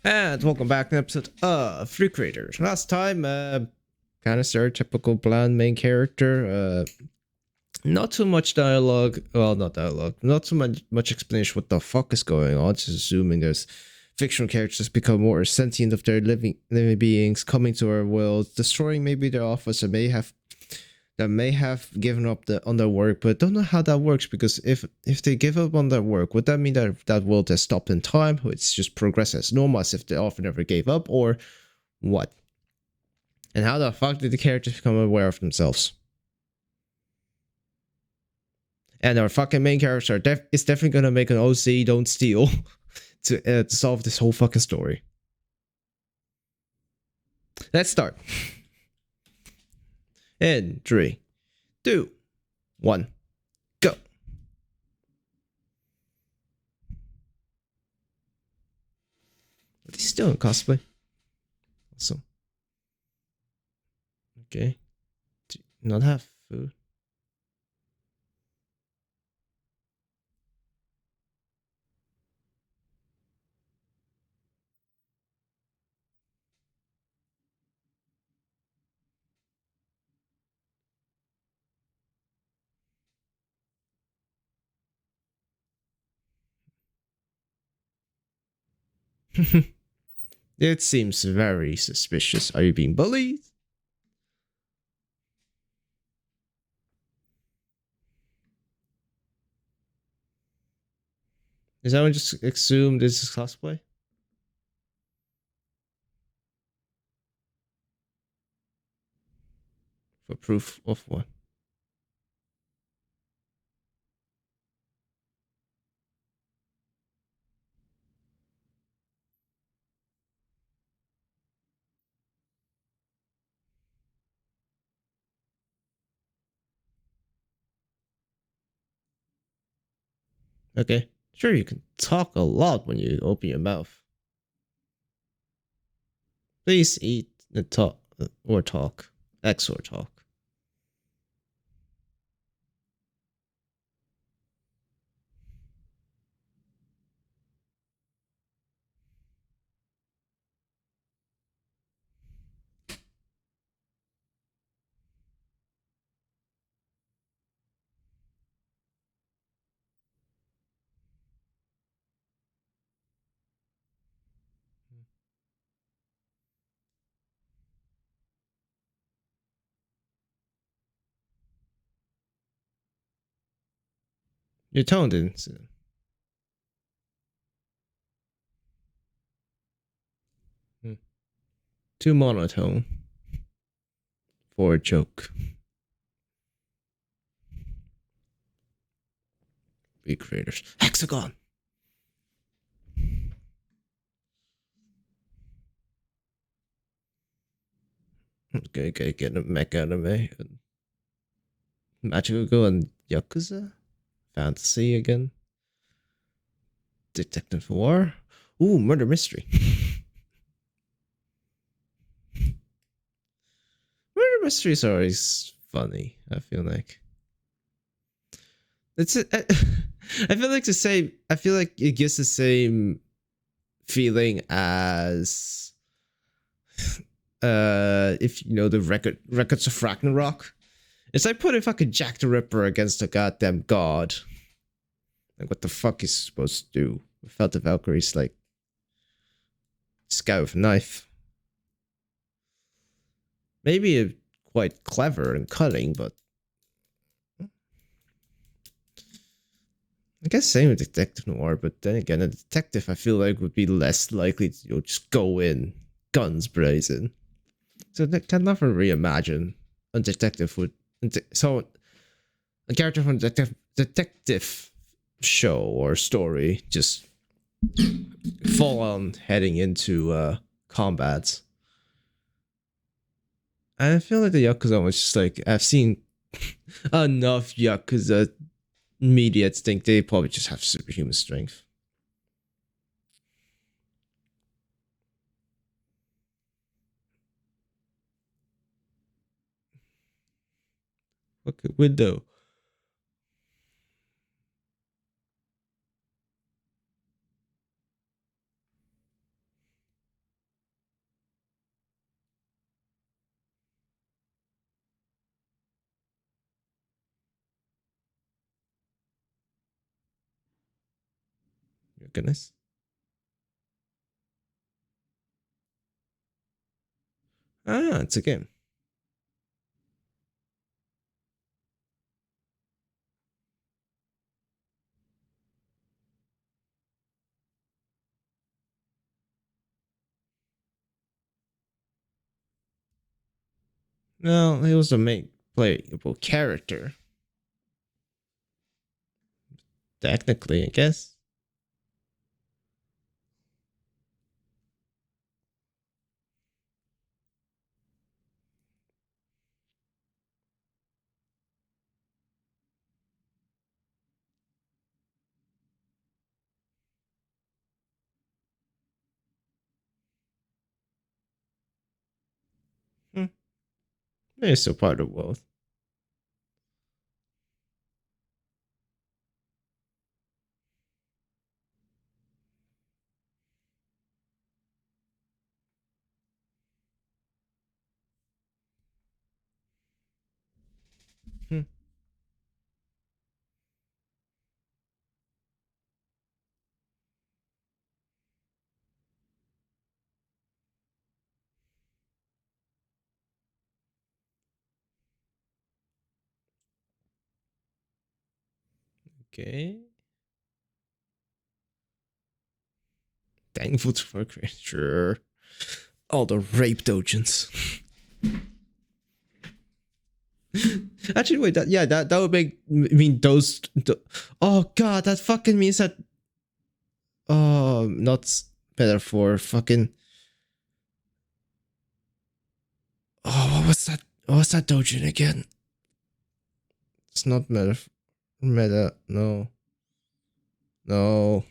And welcome back to an episode of Free Creators. Last time, kind of stereotypical blonde main character. Not too much dialogue. Well, not dialogue. Not too much explanation what the fuck is going on. Just assuming there's fictional characters become more sentient of their living beings coming to our world, destroying maybe their office that may have given up on their work, but don't know how that works, because if they give up on their work, would that mean that world has stopped in time, or it's just progress as normal as if the author never gave up, or what? And how the fuck did the characters become aware of themselves? And our fucking main character is definitely gonna make an OC don't steal to solve this whole fucking story. Let's start. In 3, 2, 1, go. Are they still in cosplay? Awesome. Okay. Do you not have food? It seems very suspicious. Are you being bullied? Is that one just assumed this is cosplay? For proof of what? Okay. Sure, you can talk a lot when you open your mouth. Please eat and talk, or talk. X or talk. Your tone didn't. Too monotone for a joke. Be creators. Hexagon! Okay, get a mech anime. Magical Girl and Yakuza? Fantasy again? Detective War? Ooh, murder mystery. Murder mysteries are always funny, I feel like. It's I feel like the same. I feel like it gives the same feeling as if you know the records of Ragnarok. It's like putting fucking Jack the Ripper against a goddamn god. Like, what the fuck is supposed to do without the Valkyries? Like, this guy with a knife. Maybe quite clever and cunning, but I guess same with Detective Noir. But then again, a detective I feel like would be less likely to just go in guns blazing. So I can never reimagine a detective would. So a character from a detective show or story just full on heading into combat. And I feel like the Yakuza was just like, I've seen enough Yakuza media to think they probably just have superhuman strength. Okay, window. Goodness. Ah, it's a game. No, he was the main playable character. Technically, I guess. Hmm. He's still part of the world. Hmm. Okay. Thankful for creation. Sure. All the rape dojins. Actually, wait. That would make mean those. Oh god, that fucking means that. Oh, not metaphor. Fucking. Oh, what was that? What was that dojin again? It's not meta. Meta. No. No.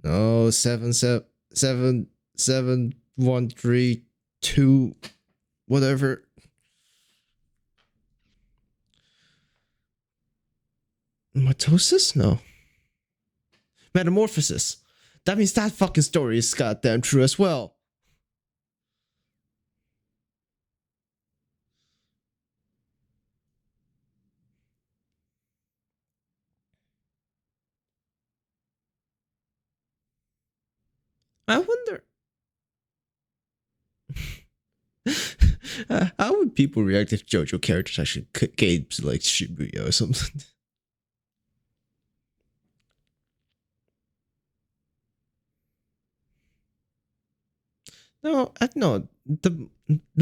No. 7 7 7 1 3 2 whatever. Mitosis? No. Metamorphosis. That means that fucking story is goddamn true as well. I wonder. How would people react if JoJo characters actually games like Shibuya or something? No, no. The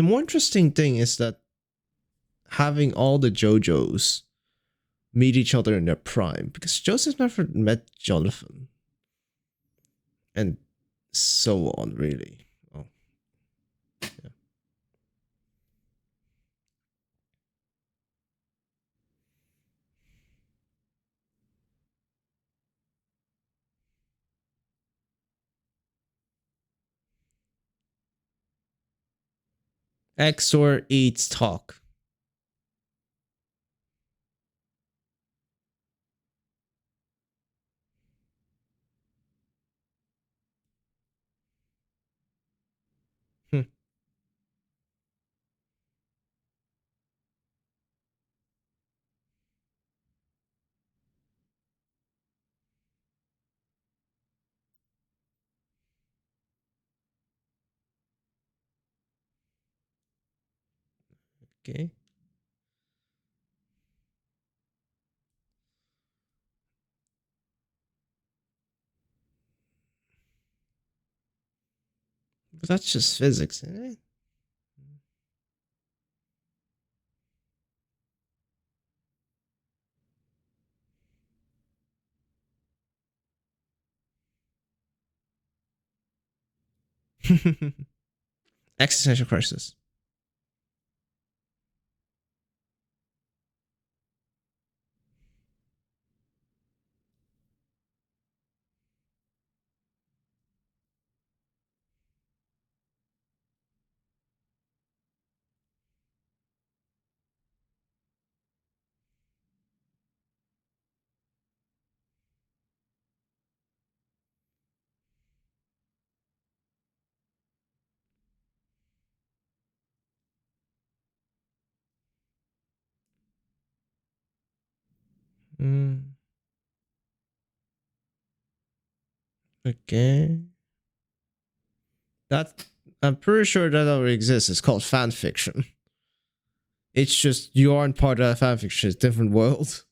more interesting thing is that having all the JoJos meet each other in their prime, because Joseph never met Jonathan, and so on. Really. Oh, yeah. Exor eats talk. Hmm. Okay. But that's just physics, isn't it? Existential crisis. Mm. Okay. That I'm pretty sure that already exists. It's called fan fiction. It's just you aren't part of that fan fiction. It's a different world.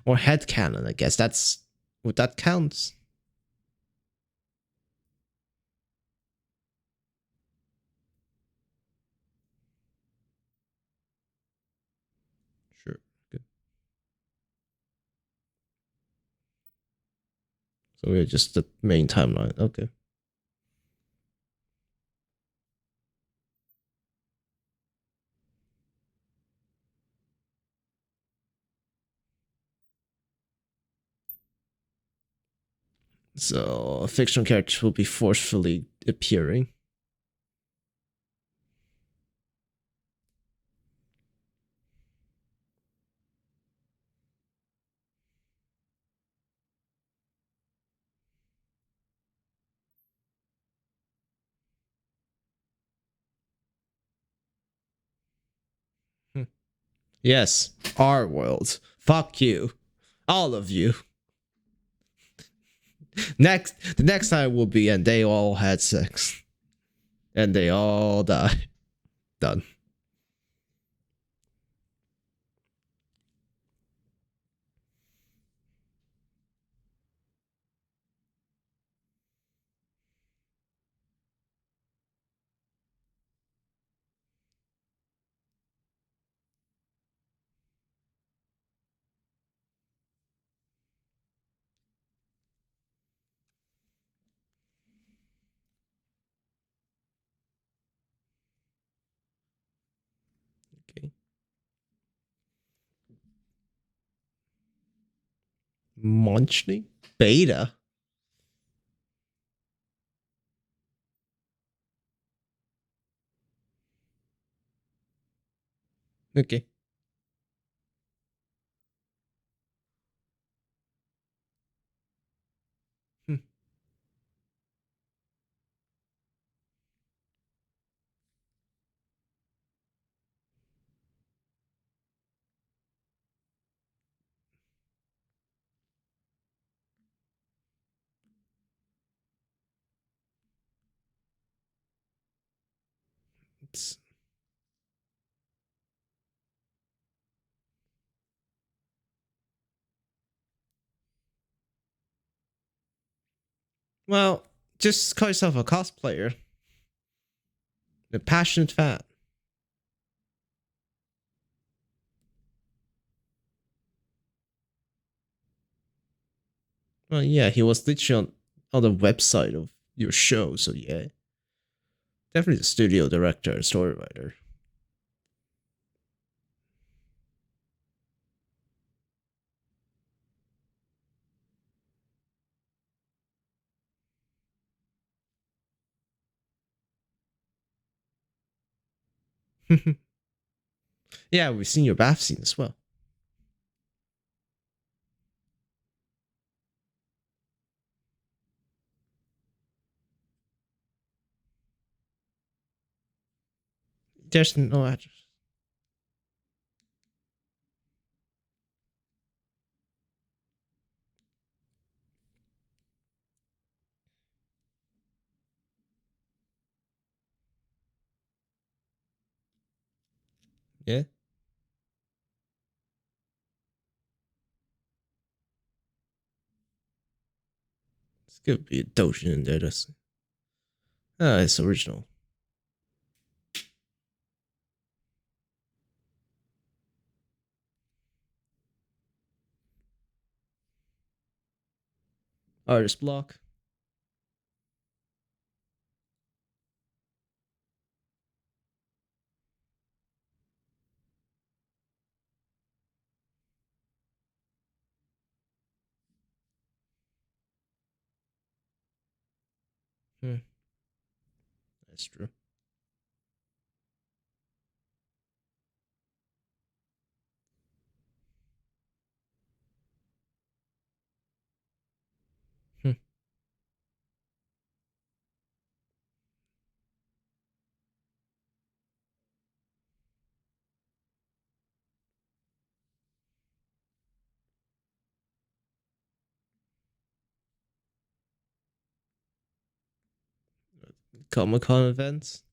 Or headcanon, I guess. That's what that counts. Sure. Good. So we're just the main timeline. Okay. So fictional characters will be forcefully appearing. Yes, our world. Fuck you. All of you. The next time will be and they all had sex. And they all die. Done. Okay. Munchling? Beta? Okay. Hmm. It's, well, just call yourself a cosplayer. A passionate fan. Well, yeah, he was literally on the website of your show, so yeah. Definitely the studio director and story writer. Yeah, we've seen your bath scene as well. There's no address. Yeah? It's gonna be a Dojin in there. That's it's original. Artist block. Hmm, that's true. Hmm. Comic-Con events.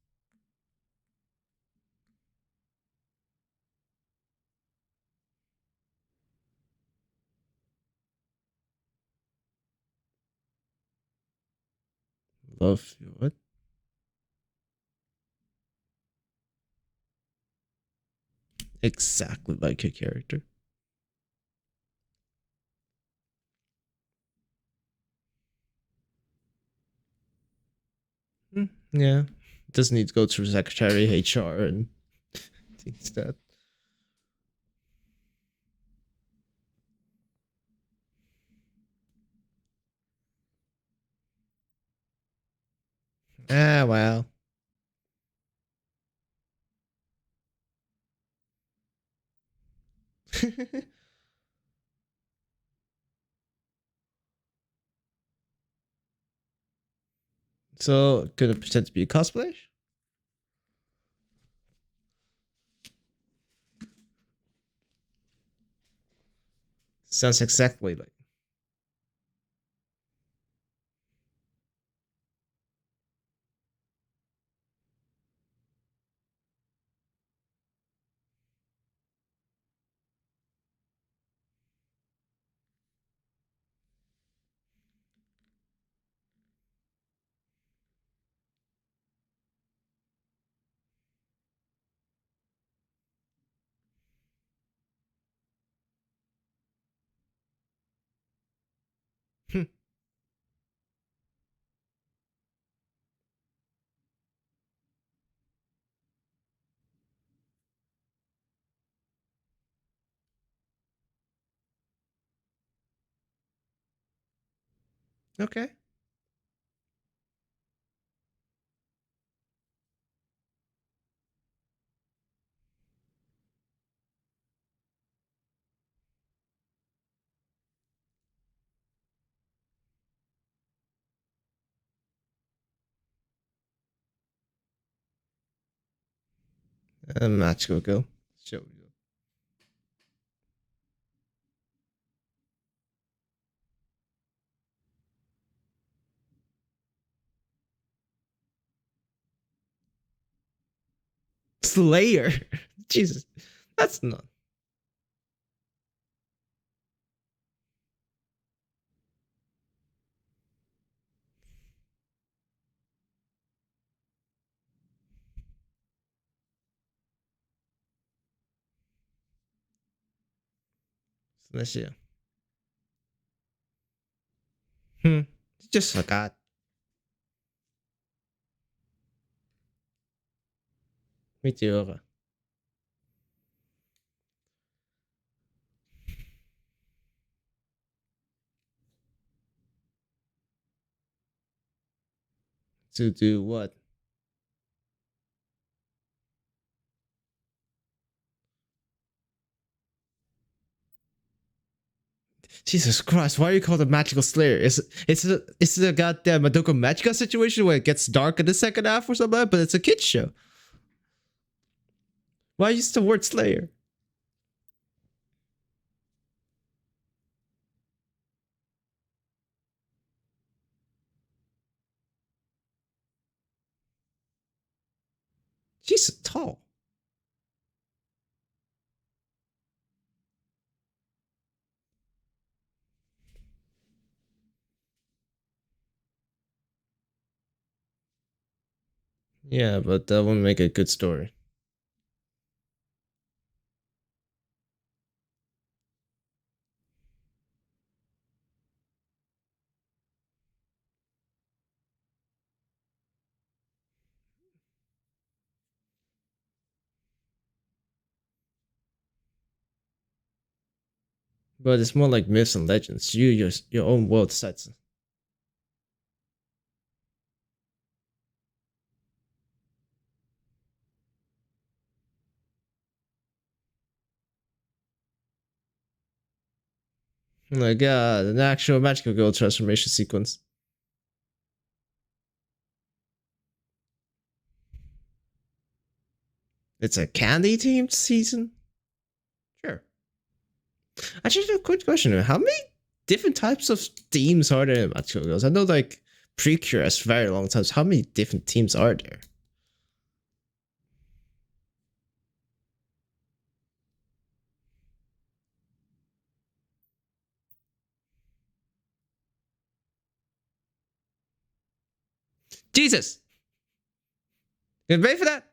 Love what? Exactly like your character. Yeah. Doesn't need to go through secretary, HR, and things that. Ah, well. So, could it pretend to be a cosplay? Sounds exactly like. Okay. Magical go. Show you. Slayer. Jesus. That's not. Let's see. Just forgot. Me too. To do what? Jesus Christ, why are you called a magical slayer? It's a goddamn Madoka Magica situation where it gets dark in the second half or something, but it's a kid's show. Why use the word slayer? She's tall. Yeah, but that won't make a good story. But it's more like myths and legends. Your own world sets. Like an actual magical girl transformation sequence. It's a candy themed season? Sure. Actually, a quick question. How many different types of themes are there in magical girls? I know like Precure has very long times. How many different teams are there? Jesus! You pay for that?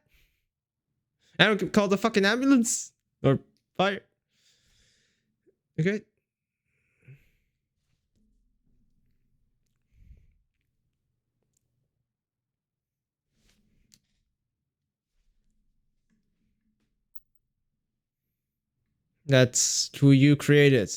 I don't call the fucking ambulance or fire. Okay. That's who you created.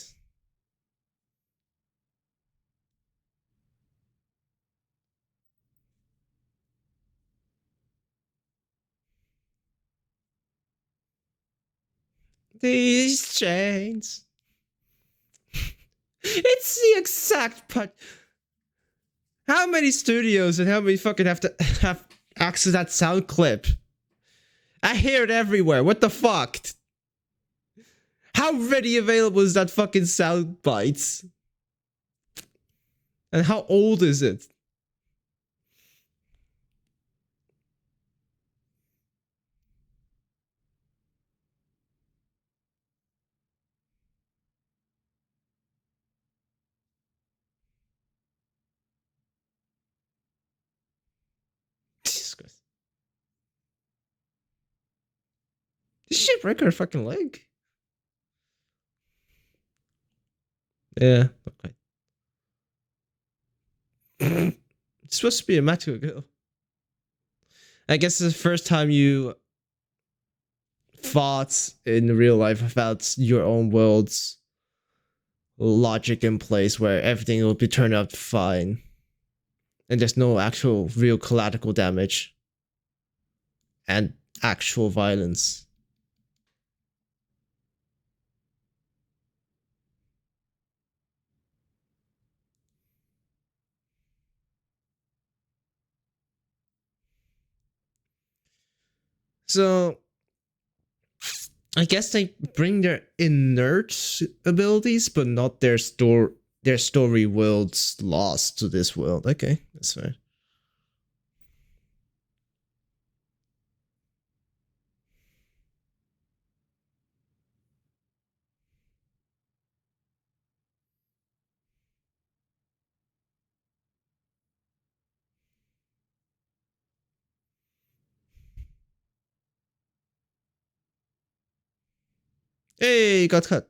These chains. It's the exact part. How many studios and how many fucking have to have access to that sound clip? I hear it everywhere. What the fuck? How ready available is that fucking sound bites? And how old is it? Jesus Christ. Did she break her fucking leg? Yeah, okay. It's supposed to be a match ago. I guess it's the first time you thought in real life about your own world's logic in place where everything will be turned out fine. And there's no actual real collateral damage. And actual violence. So I guess they bring their inert abilities, but not their story worlds lost to this world. Okay, that's fair. Hey, got cut.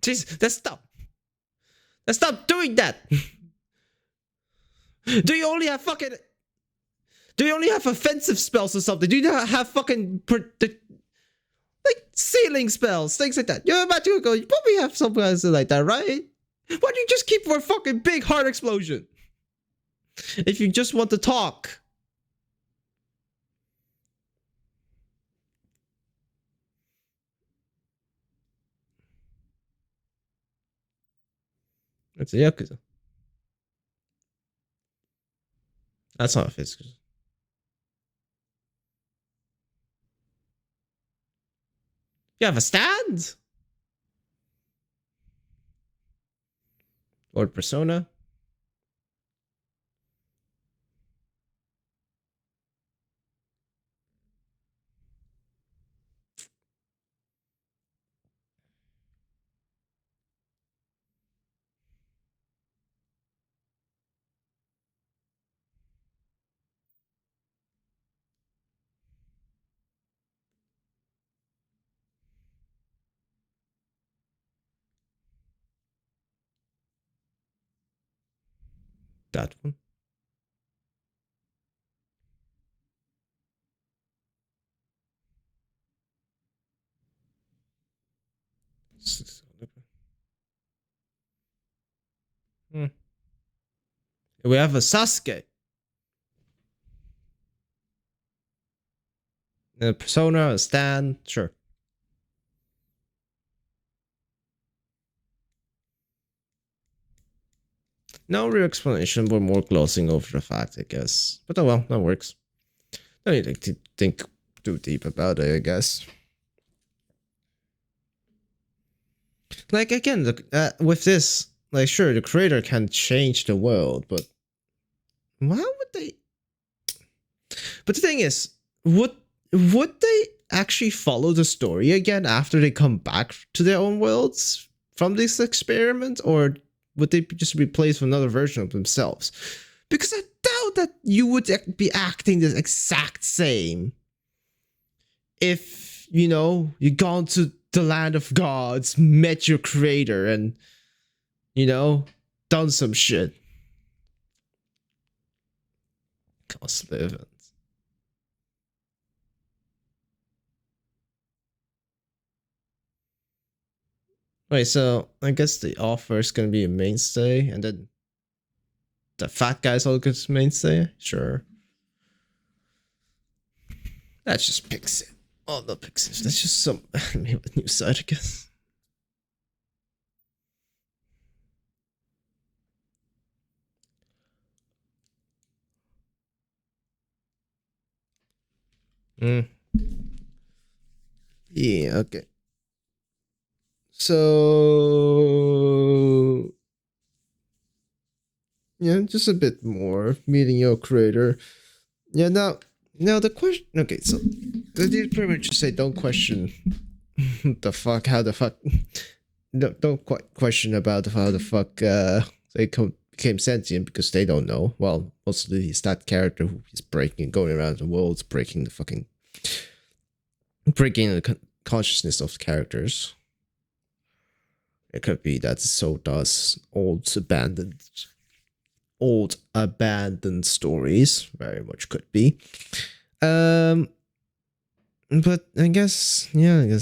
Jeez, let's stop. Let's stop doing that. Do you only have fucking... Do you only have offensive spells or something? Do you not have fucking... like, ceiling spells, things like that? You're about to go, you probably have something else like that, right? Why don't you just keep for a fucking big heart explosion? If you just want to talk. That's a Yakuza. That's not a physical. You have a stand? Lord Persona? That one. Hmm. We have a Sasuke. A persona, a stand, sure. No real explanation, but more glossing over the fact, I guess. But oh well, that works. Don't need to think too deep about it, I guess. Like, again, with this, like, sure, the creator can change the world, but why would they? But the thing is, would they actually follow the story again after they come back to their own worlds from this experiment, or would they just replace with another version of themselves? Because I doubt that you would be acting the exact same if, you know, you've gone to the land of gods, met your creator, and, you know, done some shit. Costly events. Wait, so I guess the offer is gonna be a mainstay, and then the fat guy's all good mainstay? Sure. That's just Pixie. Oh, not Pixie. That's just some maybe a new side, I guess. Yeah, okay. So yeah, just a bit more meeting your creator. Yeah, now the question. Okay, so they pretty much just say don't question the fuck, how the fuck. Don't question about how the fuck they became sentient, because they don't know. Well, mostly he's that character who is going around the world, breaking the consciousness of the characters. It could be that so does old abandoned stories. Very much could be. But I guess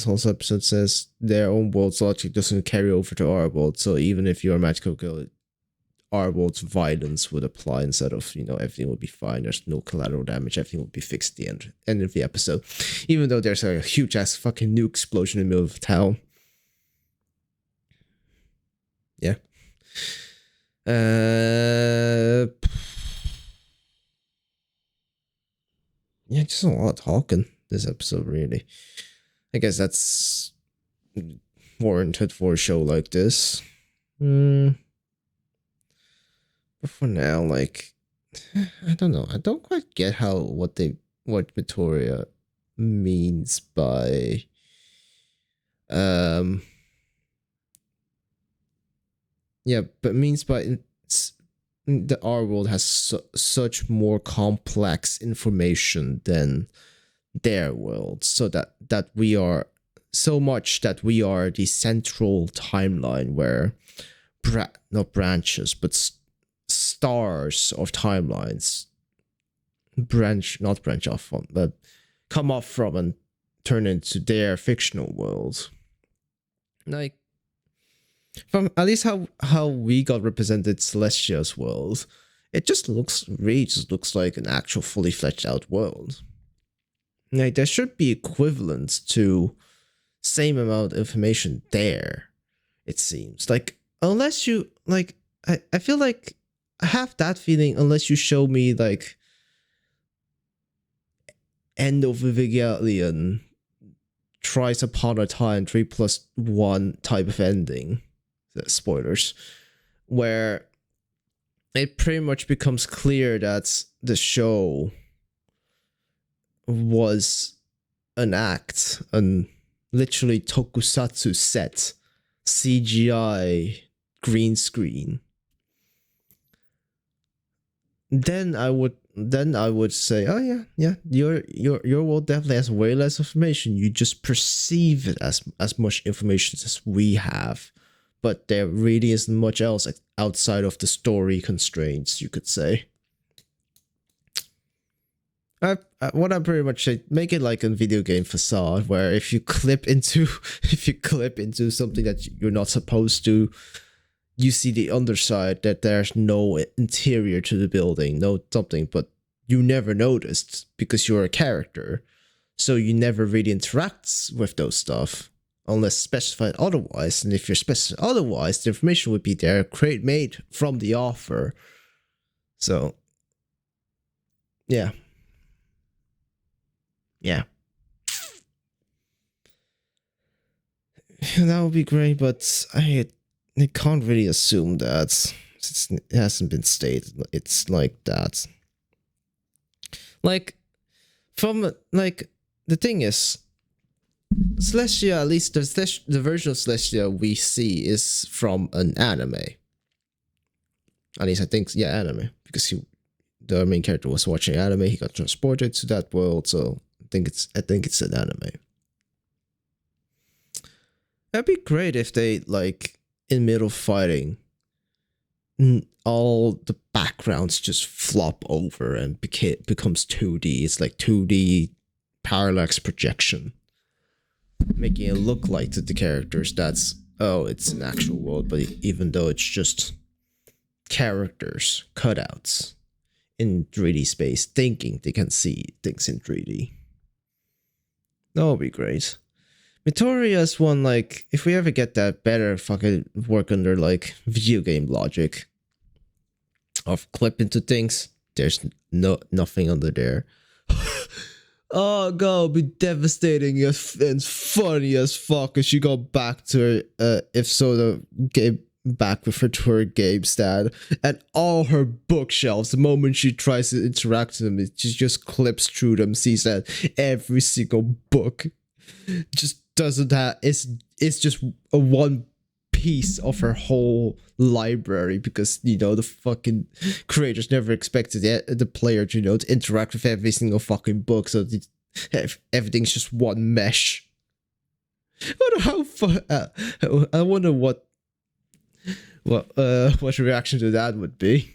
also episode says their own world's logic doesn't carry over to our world. So even if you're a magical girl, our world's violence would apply instead of, you know, everything would be fine. There's no collateral damage. Everything would be fixed at the end of the episode. Even though there's a huge ass fucking nuke explosion in the middle of town. Yeah. Yeah, just a lot of talking this episode, really. I guess that's warranted for a show like this. But for now, like, I don't know. I don't quite get what Victoria means by but means by the our world has such more complex information than their world, so that we are so much that we are the central timeline where not branches but stars of timelines branch off from, but come off from and turn into their fictional world. Like, from at least how we got represented Celestia's world, it just looks like an actual fully fleshed out world. Like, there should be equivalent to same amount of information there, it seems. Like, unless you, like, I feel like I have that feeling unless you show me, like, End of Evangelion, Thrice Upon a Time 3+1 type of ending. Spoilers. Where it pretty much becomes clear that the show was an act, an literally tokusatsu set, CGI, green screen. Then I would say, oh yeah, your world definitely has way less information. You just perceive it as much information as we have, but there really isn't much else outside of the story constraints, you could say. What I'm pretty much saying, make it like a video game facade, where if you clip into something that you're not supposed to, you see the underside, that there's no interior to the building, no something, but you never noticed because you're a character. so you never really interact with those stuff unless specified otherwise. And if you're specified otherwise, the information would be there, made from the author. So, yeah. Yeah. That would be great, but I can't really assume that. It hasn't been stated. It's like that. Like, the thing is, Celestia, at least the version of Celestia we see is from an anime. At least I think, yeah, anime. Because the main character was watching anime, he got transported to that world, so I think it's an anime. That'd be great if they, like, in middle fighting, all the backgrounds just flop over and becomes 2D. It's like 2D parallax projection, making it look like to the characters it's an actual world, but even though it's just characters, cutouts in 3D space, thinking they can see things in 3D. That would be great. Midoriya's one, like, if we ever get that, better fucking work under, like, video game logic of clip into things. There's nothing under there. Oh god, it'll be devastating and funny as fuck if she got back to her, if Soda came back with her to her game stand, and all her bookshelves, the moment she tries to interact with them, she just clips through them, sees that every single book just doesn't have, it's just a one piece of her whole library, because the fucking creators never expected the player to to interact with every single fucking book, so everything's just one mesh. I wonder what your reaction to that would be.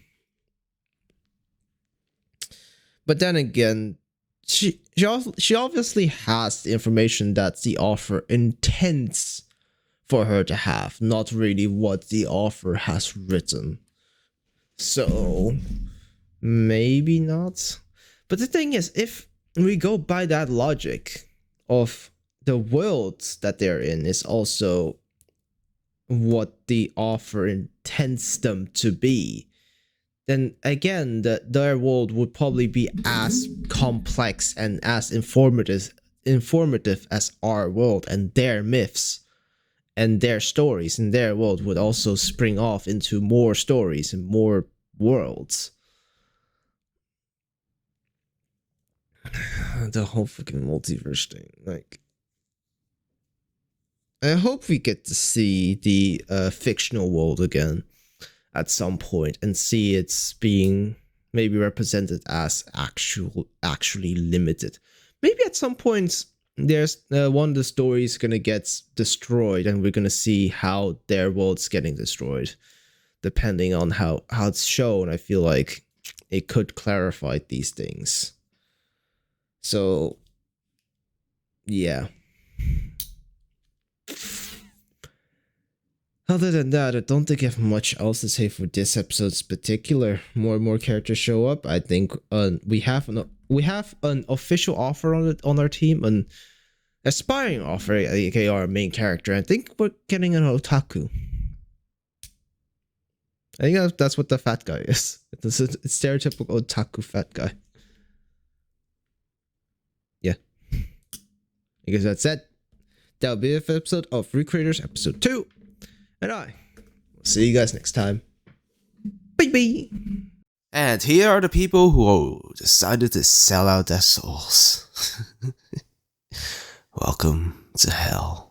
But then again, she obviously has the information that the author intends for her to have, not really what the author has written. So, maybe not. But the thing is, if we go by that logic of the world that they're in is also what the author intends them to be, then again, their world would probably be as complex and as informative as our world, and their myths and their stories in their world would also spring off into more stories and more worlds. The whole fucking multiverse thing, like, I hope we get to see the fictional world again at some point and see it's being maybe represented as actually limited. Maybe at some point there's one of the stories gonna get destroyed, and we're gonna see how their world's getting destroyed, depending on how it's shown. I feel like it could clarify these things. So, yeah. Other than that, I don't think I have much else to say for this episode's particular. More and more characters show up. I think we have an official offer on our team, an aspiring offer, aka our main character. I think we're getting an otaku. I think that's what the fat guy is. It's a stereotypical otaku fat guy. Yeah. I guess that's it. That'll be the episode of Recreators episode 2. And I will see you guys next time. Bye bye. And here are the people who decided to sell out their souls. Welcome to hell.